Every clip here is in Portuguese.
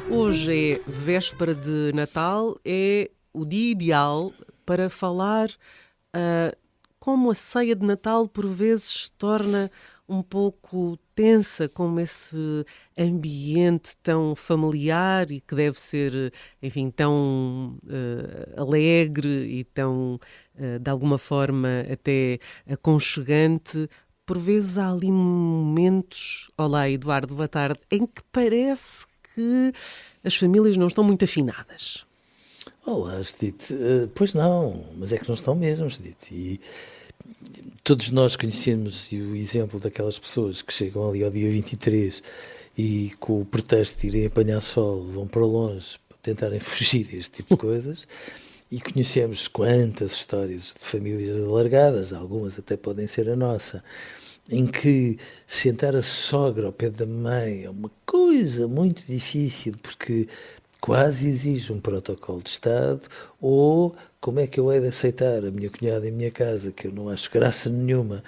Hoje é véspera de Natal, é o dia ideal para falar como a ceia de Natal por vezes se torna um pouco tensa, como esse ambiente tão familiar e que deve ser, enfim, tão alegre e tão, de alguma forma, até aconchegante. Por vezes há ali momentos, olá Eduardo, boa tarde, em que parece que as famílias não estão muito afinadas. Olá, Judite. Pois não, mas é que não estão mesmo, Judite. E todos nós conhecemos o exemplo daquelas pessoas que chegam ali ao dia 23 e com o pretexto de irem apanhar sol vão para longe para tentarem fugir a este tipo de coisas. E conhecemos quantas histórias de famílias alargadas, algumas até podem ser a nossa, em que sentar a sogra ao pé da mãe é uma coisa muito difícil, porque quase exige um protocolo de Estado, ou como é que eu hei de aceitar a minha cunhada em minha casa, que eu não acho graça nenhuma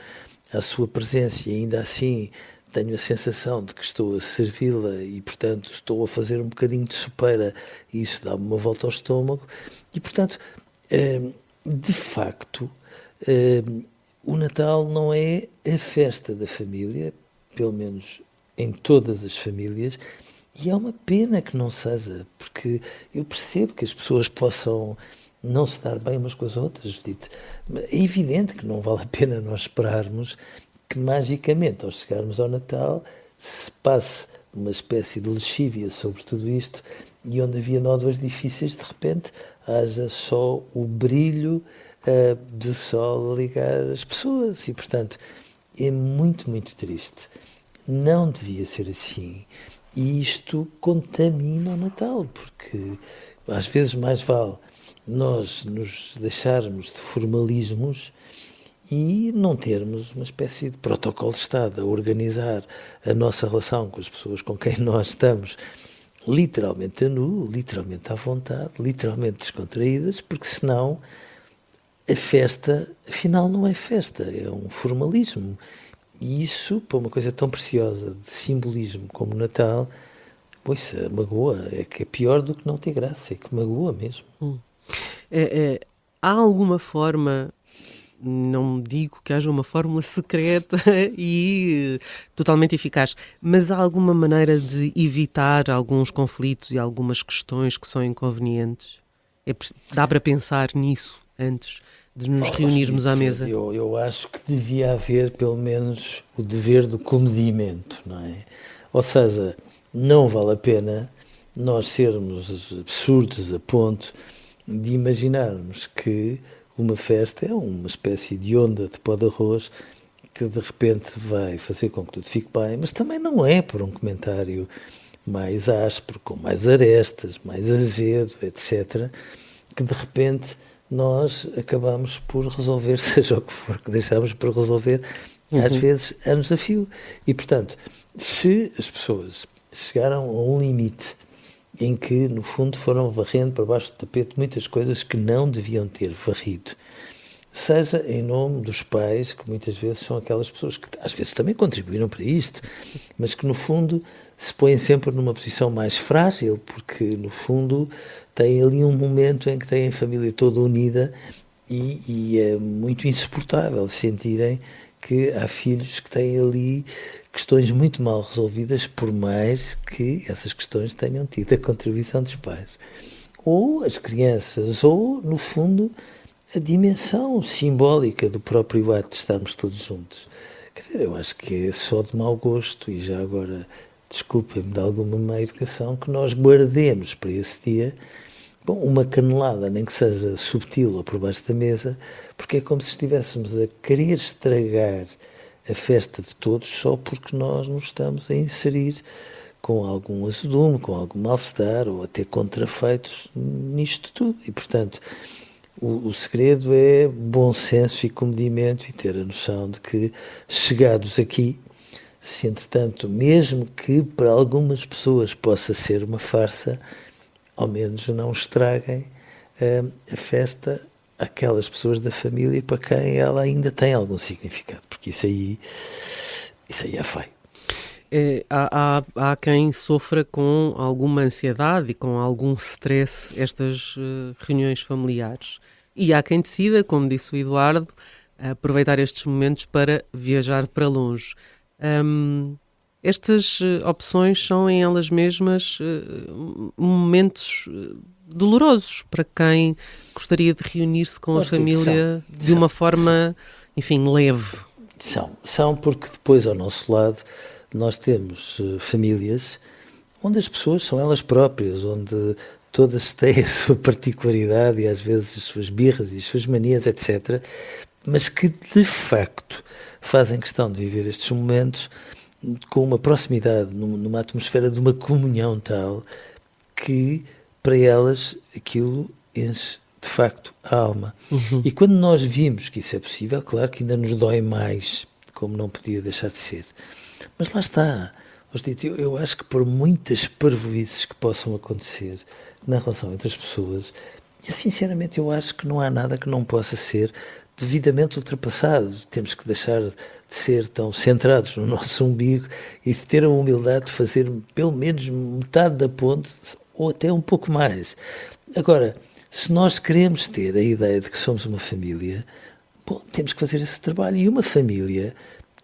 à sua presença, e ainda assim tenho a sensação de que estou a servi-la e, portanto, estou a fazer um bocadinho de sopeira e isso dá-me uma volta ao estômago. E, portanto, de facto, o Natal não é a festa da família, pelo menos em todas as famílias, e é uma pena que não seja, porque eu percebo que as pessoas possam não se dar bem umas com as outras, Judite. É evidente que não vale a pena nós esperarmos que magicamente, ao chegarmos ao Natal, se passe uma espécie de lexívia sobre tudo isto e onde havia nódoas difíceis, de repente, haja só o brilho do sol a ligar as pessoas. E, portanto, é muito, muito triste. Não devia ser assim. E isto contamina o Natal, porque às vezes mais vale nós nos deixarmos de formalismos e não termos uma espécie de protocolo de Estado a organizar a nossa relação com as pessoas com quem nós estamos literalmente a nu, literalmente à vontade, literalmente descontraídas, porque senão a festa, afinal, não é festa, é um formalismo. E isso, para uma coisa tão preciosa de simbolismo como o Natal, pois, magoa, é que é pior do que não ter graça, é que magoa mesmo. Há alguma forma, não digo que haja uma fórmula secreta e totalmente eficaz, mas há alguma maneira de evitar alguns conflitos e algumas questões que são inconvenientes? Dá para pensar nisso antes de nos reunirmos à mesa? Eu acho que devia haver pelo menos o dever do comedimento, não é? Ou seja, não vale a pena nós sermos absurdos a ponto de imaginarmos que uma festa é uma espécie de onda de pó de arroz que de repente vai fazer com que tudo fique bem, mas também não é por um comentário mais áspero, com mais arestas, mais azedo, etc., que de repente nós acabamos por resolver, seja o que for que deixamos por resolver, às vezes anos a fio. E, portanto, se as pessoas chegaram a um limite em que, no fundo, foram varrendo para baixo do tapete muitas coisas que não deviam ter varrido, seja em nome dos pais, que muitas vezes são aquelas pessoas que às vezes também contribuíram para isto, mas que no fundo se põem sempre numa posição mais frágil, porque no fundo têm ali um momento em que têm a família toda unida e é muito insuportável sentirem que há filhos que têm ali questões muito mal resolvidas, por mais que essas questões tenham tido a contribuição dos pais. Ou as crianças, ou, no fundo, a dimensão simbólica do próprio ato de estarmos todos juntos. Quer dizer, eu acho que é só de mau gosto, e já agora, desculpem-me de alguma má educação, que nós guardemos para esse dia uma canelada, nem que seja subtil ou por baixo da mesa, porque é como se estivéssemos a querer estragar a festa de todos só porque nós nos estamos a inserir com algum azedume, com algum mal-estar ou até contrafeitos nisto tudo. E, portanto, o segredo é bom senso e comedimento e ter a noção de que, chegados aqui, se entretanto, mesmo que para algumas pessoas possa ser uma farsa, ao menos não estraguem a festa àquelas pessoas da família para quem ela ainda tem algum significado, porque isso aí é feio. Há quem sofra com alguma ansiedade e com algum stress estas reuniões familiares. E há quem decida, como disse o Eduardo, aproveitar estes momentos para viajar para longe. Estas opções são em elas mesmas momentos dolorosos para quem gostaria de reunir-se com a família de uma forma, enfim, leve. São porque depois ao nosso lado nós temos famílias onde as pessoas são elas próprias, onde todas têm a sua particularidade e às vezes as suas birras e as suas manias, etc., mas que de facto fazem questão de viver estes momentos com uma proximidade, numa atmosfera de uma comunhão tal que para elas aquilo enche de facto a alma. E quando nós vimos que isso é possível, claro que ainda nos dói mais, como não podia deixar de ser. Mas lá está. Eu acho que por muitas parvoíces que possam acontecer na relação entre as pessoas, eu sinceramente eu acho que não há nada que não possa ser devidamente ultrapassado. Temos que deixar de ser tão centrados no nosso umbigo e de ter a humildade de fazer pelo menos metade da ponte ou até um pouco mais. Agora, se nós queremos ter a ideia de que somos uma família, bom, temos que fazer esse trabalho. E uma família,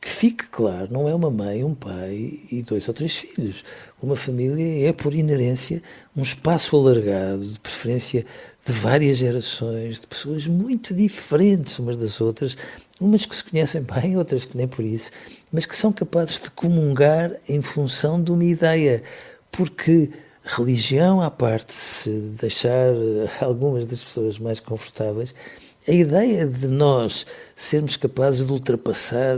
que fique claro, não é uma mãe, um pai e 2 ou 3 filhos. Uma família é, por inerência, um espaço alargado, de preferência de várias gerações, de pessoas muito diferentes umas das outras, umas que se conhecem bem, outras que nem por isso, mas que são capazes de comungar em função de uma ideia. Porque religião à parte, se deixar algumas das pessoas mais confortáveis, a ideia de nós sermos capazes de ultrapassar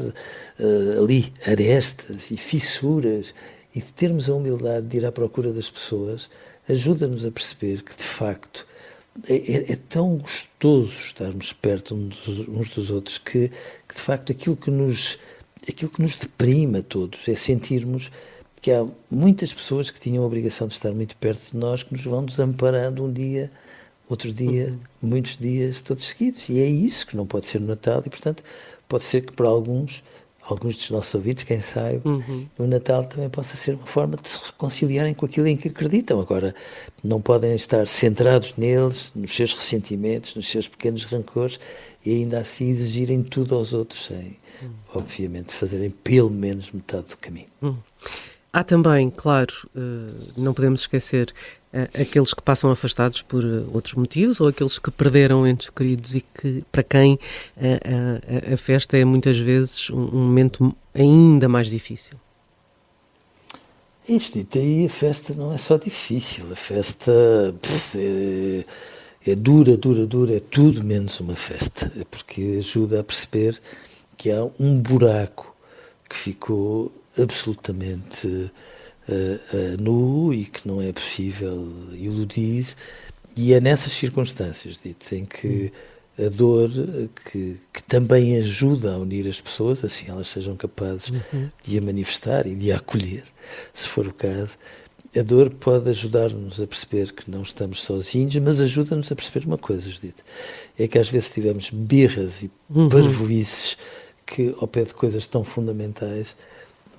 ali arestas e fissuras e de termos a humildade de ir à procura das pessoas ajuda-nos a perceber que, de facto, é tão gostoso estarmos perto uns dos outros que, de facto, aquilo que nos deprime a todos é sentirmos que há muitas pessoas que tinham a obrigação de estar muito perto de nós que nos vão desamparando um dia, outro dia, muitos dias, todos seguidos. E é isso que não pode ser no Natal e, portanto, pode ser que para alguns dos nossos ouvintes, quem sabe, o Natal também possa ser uma forma de se reconciliarem com aquilo em que acreditam. Agora, não podem estar centrados neles, nos seus ressentimentos, nos seus pequenos rancores e ainda assim exigirem tudo aos outros sem, obviamente, fazerem pelo menos metade do caminho. Há também, claro, não podemos esquecer aqueles que passam afastados por outros motivos ou aqueles que perderam entes queridos e que, para quem a festa é muitas vezes um momento ainda mais difícil. Isto aí, a festa não é só difícil, a festa é dura, é tudo menos uma festa, porque ajuda a perceber que há um buraco que ficou absolutamente nu e que não é possível iludir, e é nessas circunstâncias, dito, em que a dor, que também ajuda a unir as pessoas, assim elas sejam capazes de a manifestar e de a acolher, se for o caso, a dor pode ajudar-nos a perceber que não estamos sozinhos, mas ajuda-nos a perceber uma coisa, Judite, é que às vezes tivemos birras e parvoíces que, ao pé de coisas tão fundamentais,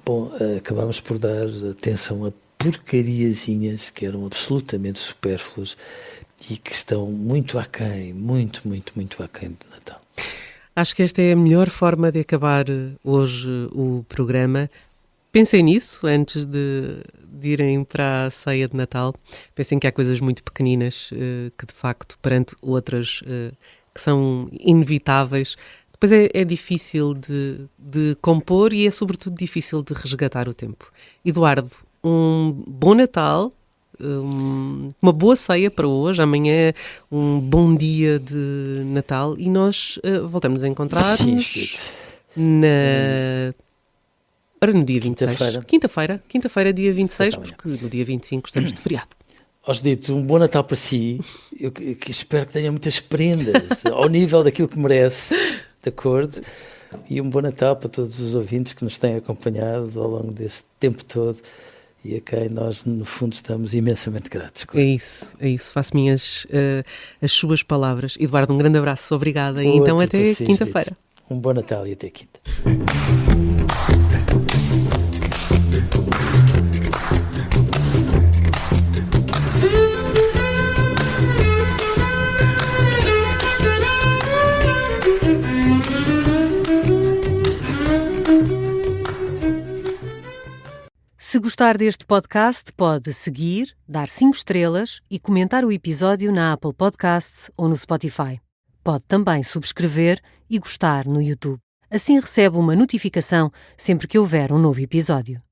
bom, acabámos por dar atenção a porcariazinhas que eram absolutamente supérfluas e que estão muito aquém, muito aquém do Natal. Acho que esta é a melhor forma de acabar hoje o programa. Pensem nisso antes de irem para a ceia de Natal. Pensem que há coisas muito pequeninas que, de facto, perante outras que são inevitáveis, depois é difícil de compor e é, sobretudo, difícil de resgatar o tempo. Eduardo, um bom Natal, uma boa ceia para hoje. Amanhã é um bom dia de Natal e nós voltamos a encontrar-nos no dia 26. Quinta-feira, dia 26, porque no dia 25 estamos de feriado. Dito, um bom Natal para si. Eu que espero que tenha muitas prendas ao nível daquilo que merece, de acordo? e um bom Natal para todos os ouvintes que nos têm acompanhado ao longo deste tempo todo e a quem nós, no fundo, estamos imensamente gratos. É isso. Faço minhas as suas palavras. Eduardo, um grande abraço, obrigada. E então Outro até para si, quinta-feira. Judite. Um bom Natal e até quinta. Se gostar deste podcast, pode seguir, dar 5 estrelas e comentar o episódio na Apple Podcasts ou no Spotify. Pode também subscrever e gostar no YouTube. Assim recebe uma notificação sempre que houver um novo episódio.